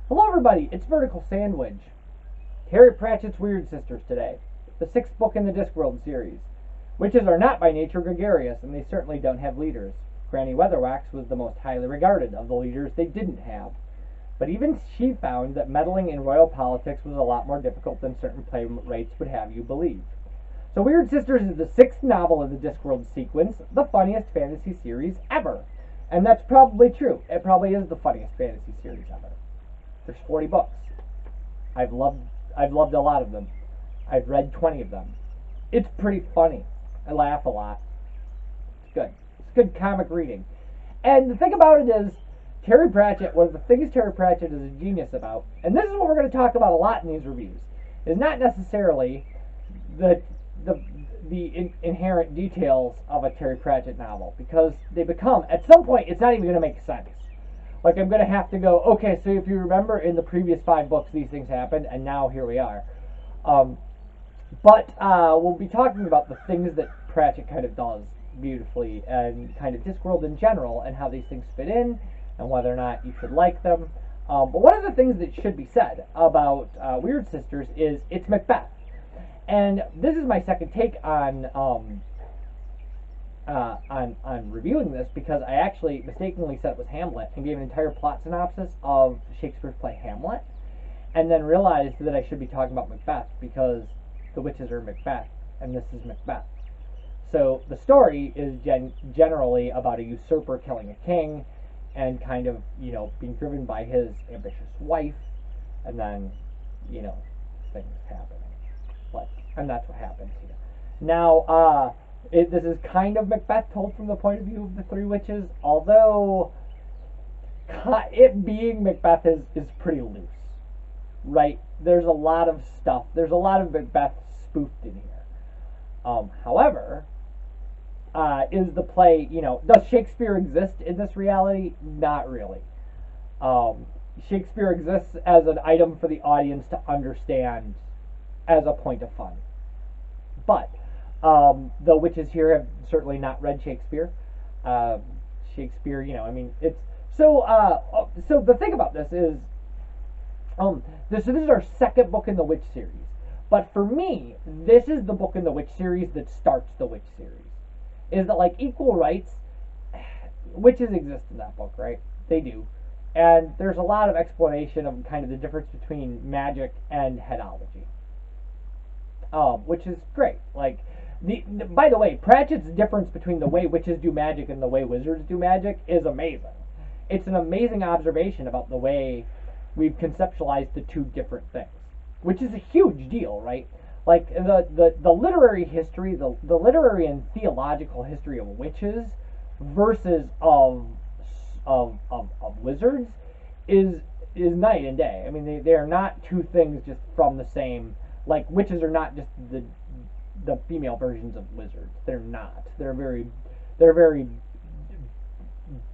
Hello everybody, it's Vertical Sandwich. Terry Pratchett's Wyrd Sisters today, the sixth book in the Discworld series. Witches are not by nature gregarious, and they certainly don't have leaders. Granny Weatherwax was the most highly regarded of the leaders they didn't have. But even she found that meddling in royal politics was a lot more difficult than certain playmates would have you believe. So Wyrd Sisters is the sixth novel in the Discworld sequence, the funniest fantasy series ever. And that's probably true. It probably is the funniest fantasy series ever. There's 40 books. I've loved a lot of them. I've read 20 of them. It's pretty funny. I laugh a lot. It's good. It's good comic reading. And the thing about it is, Terry Pratchett, one of the things Terry Pratchett is a genius about, and this is what we're going to talk about a lot in these reviews, is not necessarily the inherent details of a Terry Pratchett novel, because they become, at some point, it's not even going to make sense. Like, I'm going to have to go, okay, so if you remember in the previous 5 books these things happened, and now here we are. But we'll be talking about the things that Pratchett kind of does beautifully, and kind of Discworld in general, and how these things fit in, and whether or not you should like them. But one of the things that should be said about Wyrd Sisters is it's Macbeth. And this is my second take on reviewing this, because I actually mistakenly said it was Hamlet and gave an entire plot synopsis of Shakespeare's play Hamlet, and then realized that I should be talking about Macbeth because the witches are Macbeth and this is Macbeth. So the story is generally about a usurper killing a king and kind of, being driven by his ambitious wife, and then, things happening. And that's what happens here. Now, this is kind of Macbeth told from the point of view of the three witches, although it being Macbeth is pretty loose, right? There's a lot of stuff. There's a lot of Macbeth spoofed in here. However, is the play, does Shakespeare exist in this reality? Not really. Shakespeare exists as an item for the audience to understand as a point of fun. But the witches here have certainly not read Shakespeare. Shakespeare, it's so. So the thing about this is, this is our second book in the Witch series. But for me, this is the book in the Witch series that starts the Witch series. Is that, like, equal rights? Witches exist in that book, right? They do. And there's a lot of explanation of kind of the difference between magic and headology. Which is great. Like, by the way, Pratchett's difference between the way witches do magic and the way wizards do magic is amazing. It's an amazing observation about the way we've conceptualized the two different things, which is a huge deal, right? Like, the literary history, the literary and theological history of witches versus of wizards is night and day. I mean, they are not two things just from the same. Like, witches are not just the female versions of wizards. They're not. They're very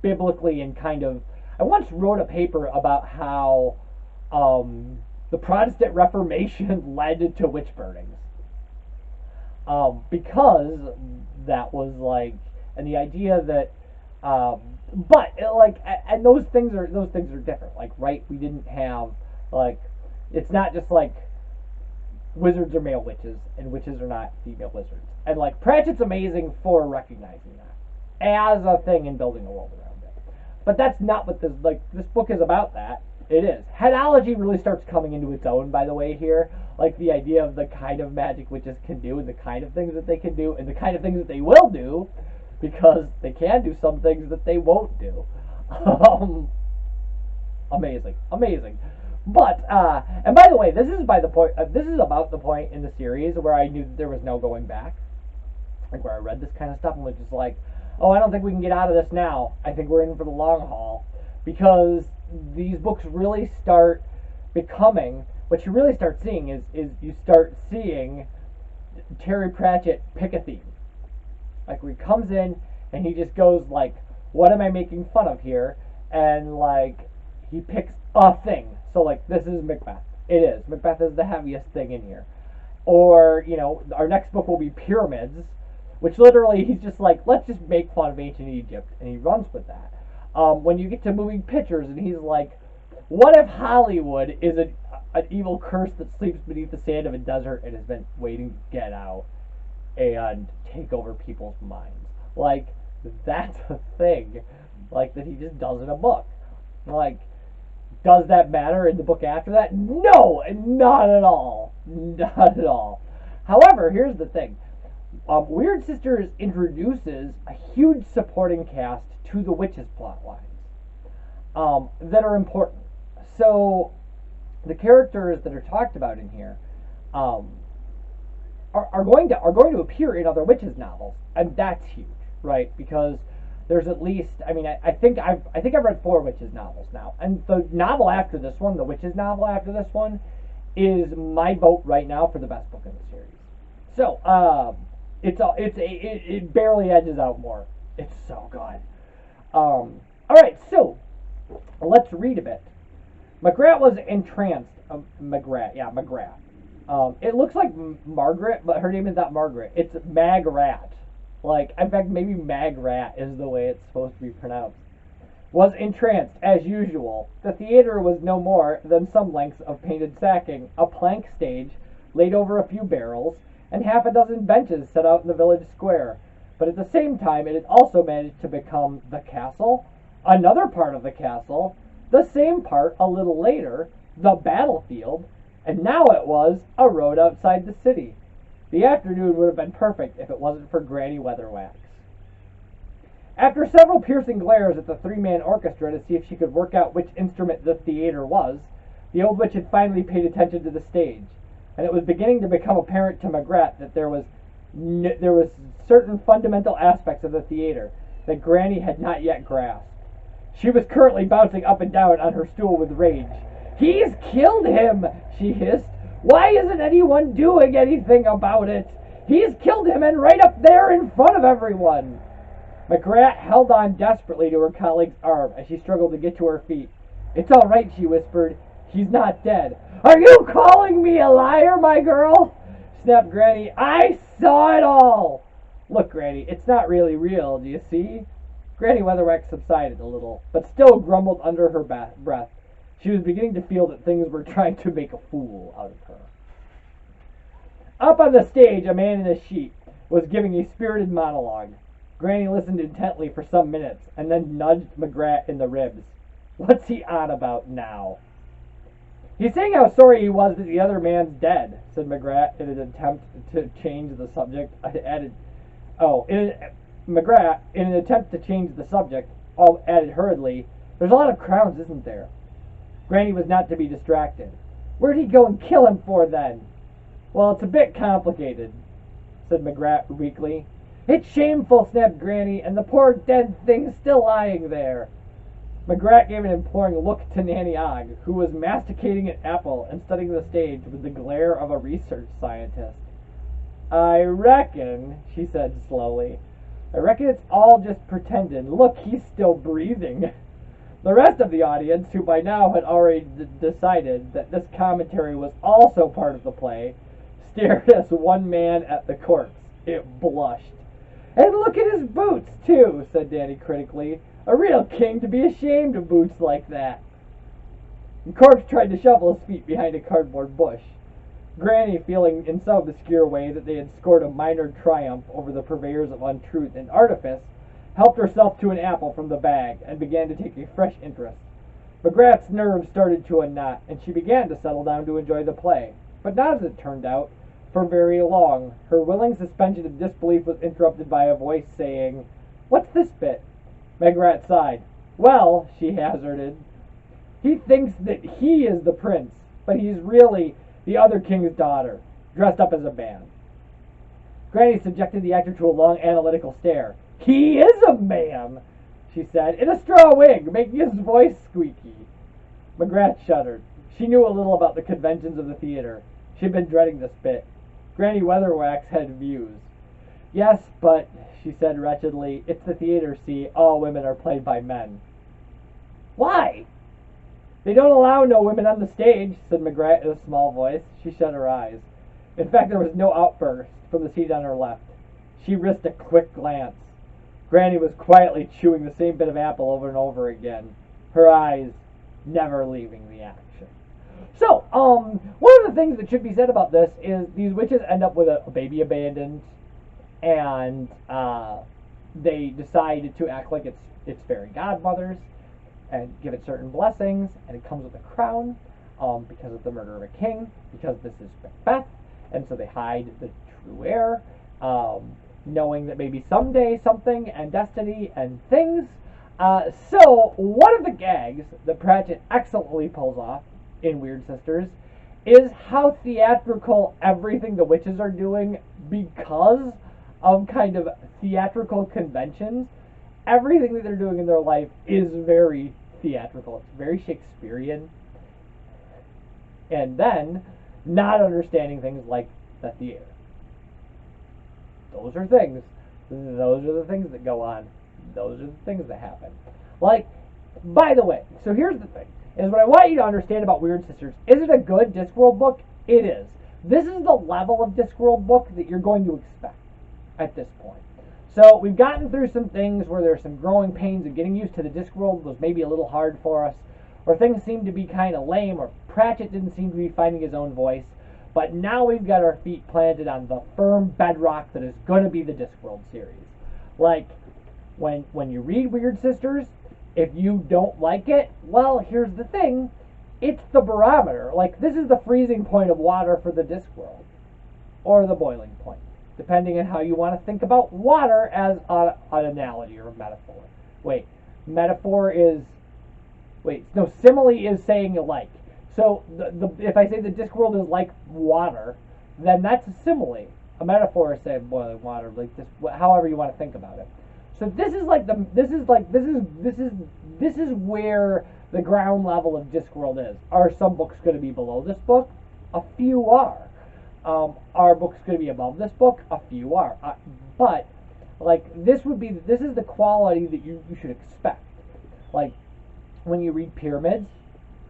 biblically and kind of. I once wrote a paper about how the Protestant Reformation led to witch burnings, because that was like, and the idea that, but like, and those things are different. Like, right? We didn't have, like, it's not just like wizards are male witches and witches are not female wizards. And, like, Pratchett's amazing for recognizing that as a thing and building a world around it. But that's not what this book is about. That it is. Headology really starts coming into its own, by the way, here. Like, the idea of the kind of magic witches can do, and the kind of things that they can do, and the kind of things that they will do, because they can do some things that they won't do. Amazing. But, and by the way, this is about the point in the series where I knew that there was no going back. Like, where I read this kind of stuff and was just like, oh, I don't think we can get out of this now. I think we're in for the long haul. Because these books really start becoming, what you really start seeing is you start seeing Terry Pratchett pick a theme. Like, where he comes in and he just goes like, what am I making fun of here? And, like, he picks a thing. So, like, this is Macbeth. It is. Macbeth is the heaviest thing in here. Or, our next book will be Pyramids, which literally he's just like, let's just make fun of ancient Egypt, and he runs with that. When you get to moving pictures, and he's like, What if Hollywood is an evil curse that sleeps beneath the sand of a desert and has been waiting to get out and take over people's minds? Like, that's a thing. Like, that he just does in a book. Like, does that matter in the book after that? No, not at all. Not at all. However, here's the thing. Wyrd Sisters introduces a huge supporting cast to the witches' plot lines that are important. So, the characters that are talked about in here are going to appear in other witches novels, and that's huge, right? Because there's at least, I mean, I think I've read 4 witches novels now, and the novel after this one, the witches novel after this one, is my vote right now for the best book in the series. So, it barely edges out more. It's so good. All right, so let's read a bit. McGrath was entranced. McGrath. It looks like Margaret, but her name is not Margaret. It's Magrat. Like, in fact, maybe Magrat is the way it's supposed to be pronounced. Was entranced, as usual. The theater was no more than some lengths of painted sacking, a plank stage laid over a few barrels, and half a dozen benches set out in the village square. But at the same time, it had also managed to become the castle, another part of the castle, the same part a little later, the battlefield, and now it was a road outside the city. The afternoon would have been perfect if it wasn't for Granny Weatherwax. After several piercing glares at the 3-man orchestra to see if she could work out which instrument the theater was, the old witch had finally paid attention to the stage, and it was beginning to become apparent to McGrath that there was certain fundamental aspects of the theater that Granny had not yet grasped. She was currently bouncing up and down on her stool with rage. "He's killed him!" she hissed. "Why isn't anyone doing anything about it? He's killed him, and right up there in front of everyone!" McGrath held on desperately to her colleague's arm as she struggled to get to her feet. "It's all right," she whispered. "He's not dead." "Are you calling me a liar, my girl?" snapped Granny. "I saw it all!" "Look, Granny, it's not really real, do you see?" Granny Weatherwax subsided a little, but still grumbled under her breath. She was beginning to feel that things were trying to make a fool out of her. Up on the stage, a man in a sheet was giving a spirited monologue. Granny listened intently for some minutes, and then nudged McGrath in the ribs. "What's he on about now?" "He's saying how sorry he was that the other man's dead," said McGrath in an attempt to change the subject. McGrath, in an attempt to change the subject, added hurriedly, "There's a lot of crowns, isn't there?" Granny was not to be distracted. "Where'd he go and kill him for, then?" "Well, it's a bit complicated," said McGrath weakly. "It's shameful," snapped Granny, "and the poor dead thing's still lying there." McGrath gave an imploring look to Nanny Ogg, who was masticating an apple and studying the stage with the glare of a research scientist. "I reckon," she said slowly, "I reckon it's all just pretending. Look, he's still breathing." The rest of the audience, who by now had already decided that this commentary was also part of the play, stared as one man at the corpse. It blushed. "And look at his boots, too," said Danny critically. "A real king to be ashamed of boots like that." The corpse tried to shuffle his feet behind a cardboard bush. Granny, feeling in some obscure way that they had scored a minor triumph over the purveyors of untruth and artifice, helped herself to an apple from the bag and began to take a fresh interest. McGrath's nerves started to unknot, and she began to settle down to enjoy the play. But not as it turned out, for very long. Her willing suspension of disbelief was interrupted by a voice saying, "What's this bit?" McGrath sighed. "Well," she hazarded, "he thinks that he is the prince, but he's really the other king's daughter, dressed up as a man." Granny subjected the actor to a long analytical stare. "He is a man," she said, "in a straw wig, making his voice squeaky." McGrath shuddered. She knew a little about the conventions of the theater. She had been dreading this bit. Granny Weatherwax had views. "Yes, but," she said wretchedly, "it's the theater, see. All women are played by men." "Why?" "They don't allow no women on the stage," said McGrath in a small voice. She shut her eyes. In fact, there was no outburst from the seat on her left. She risked a quick glance. Granny was quietly chewing the same bit of apple over and over again. Her eyes never leaving the action. So, one of the things that should be said about this is these witches end up with a baby abandoned, and they decide to act like it's fairy godmothers and give it certain blessings, and it comes with a crown because of the murder of a king, because this is Macbeth, and so they hide the true heir, knowing that maybe someday something and destiny and things. So one of the gags that Pratchett excellently pulls off in Wyrd Sisters is how theatrical everything the witches are doing because of kind of theatrical conventions. Everything that they're doing in their life is very theatrical. It's very Shakespearean. And then not understanding things like the theater. Those are things. Those are the things that go on. Those are the things that happen. Like, by the way, so here's the thing, is what I want you to understand about Wyrd Sisters. Is it a good Discworld book? It is. This is the level of Discworld book that you're going to expect at this point. So we've gotten through some things where there's some growing pains, and getting used to the Discworld was maybe a little hard for us, or things seemed to be kind of lame, or Pratchett didn't seem to be finding his own voice. But now we've got our feet planted on the firm bedrock that is going to be the Discworld series. Like, when you read Wyrd Sisters, if you don't like it, well, here's the thing. It's the barometer. Like, this is the freezing point of water for the Discworld. Or the boiling point. Depending on how you want to think about water as an analogy or a metaphor. Simile is saying like. So, if I say the Discworld is like water, then that's a simile. A metaphor is saying boiling water, like this, however you want to think about it. So this is where the ground level of Discworld is. Are some books going to be below this book? A few are. Are books going to be above this book? A few are. But like this is the quality that you should expect. Like when you read Pyramids,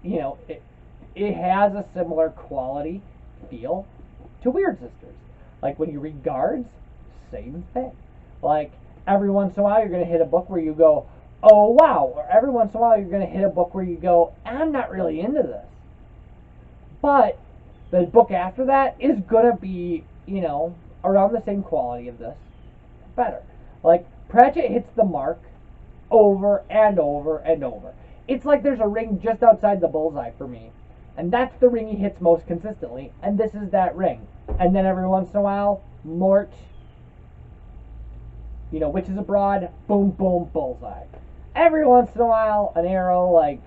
you know, it has a similar quality feel to Wyrd Sisters. Like when you read Guards, same thing. Like every once in a while you're going to hit a book where you go, oh wow, or every once in a while you're going to hit a book where you go, I'm not really into this. But the book after that is going to be, you know, around the same quality of this, better. Like Pratchett hits the mark over and over and over. It's like there's a ring just outside the bullseye for me. And that's the ring he hits most consistently. And this is that ring. And then every once in a while, Mort, you know, Witches Abroad, boom, boom, bullseye. Every once in a while, an arrow, like,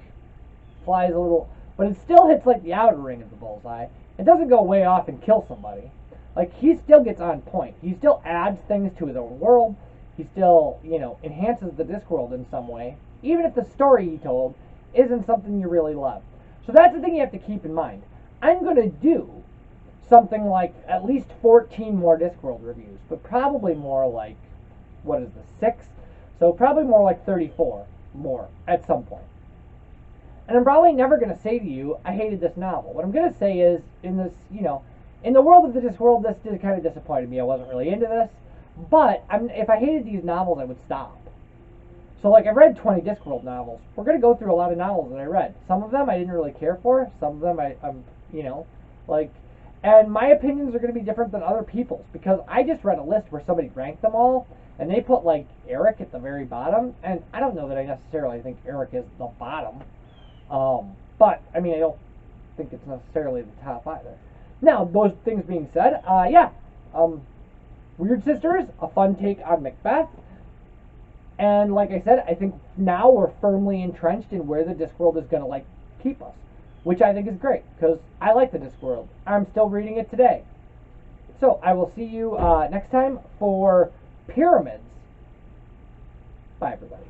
flies a little, but it still hits, like, the outer ring of the bullseye. It doesn't go way off and kill somebody. Like, he still gets on point. He still adds things to his own world. He still, you know, enhances the Discworld in some way. Even if the story he told isn't something you really love. So that's the thing you have to keep in mind. I'm going to do something like at least 14 more Discworld reviews, but probably more like, what is this, 6? So probably more like 34 more at some point. And I'm probably never going to say to you, I hated this novel. What I'm going to say is, in this, you know, in the world of the Discworld, this did kind of disappointed me. I wasn't really into this. But if I hated these novels, I would stop. So, like, I've read 20 Discworld novels. We're going to go through a lot of novels that I read. Some of them I didn't really care for. Some of them I'm, you know, like, and my opinions are going to be different than other people's. Because I just read a list where somebody ranked them all, and they put, like, Eric at the very bottom. And I don't know that I necessarily think Eric is the bottom. But, I mean, I don't think it's necessarily the top either. Now, those things being said, Wyrd Sisters, a fun take on Macbeth. And like I said, I think now we're firmly entrenched in where the Discworld is going to, like, keep us. Which I think is great, because I like the Discworld. I'm still reading it today. So, I will see you next time for Pyramids. Bye, everybody.